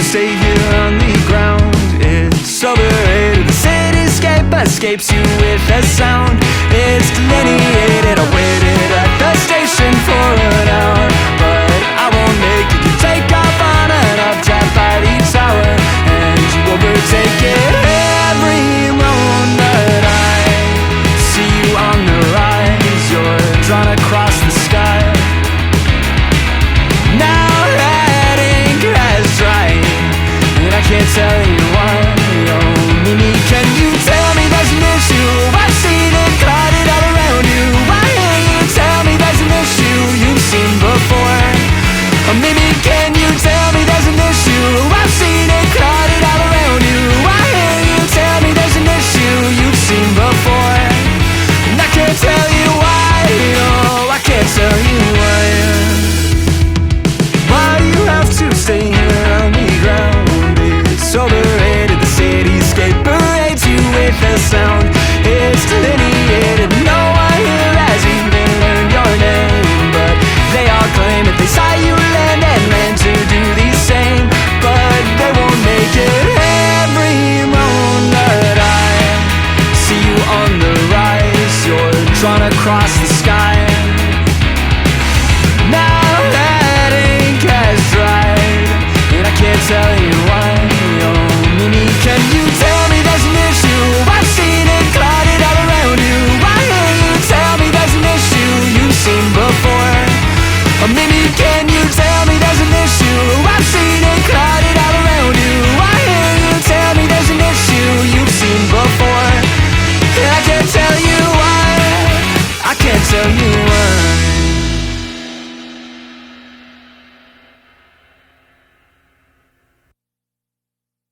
stay here on the ground. It's overrated. The cityscape escapes you with a sound. It's delineated. I waited at the station for an hour, but I won't make it. You take off on an updraft by the tower, and you overtake it. Every moment I see you on the rise, you're drawn across the sky. Now that ink has dried, and I can't tell you why. Oh, Mimi, can you tell me there's an issue? I've seen it clouded all around you. Why can't you tell me there's an issue you've seen before? Oh, Mimi, can you tell me there's an issue? I've seen it clouded all around you. Why can't you tell me there's an issue you've seen before? And I can't tell you why. Oh, I can't tell you why. Why you have to stay here on the ground? It's overrated. The cityscape parades you with a sound. It's delineated. No one here has even learned your name, but they all claim that they saw you land and land to do the same, but they won't make it. Every moment I see you on the rise, you're drawn across the sky. Now that ink has dried, and I can't tell you why. Oh, Mimi, can you tell me there's an issue? I've seen it clouded all around you. Why can't you tell me there's an issue you've seen before? Oh, Mimi, can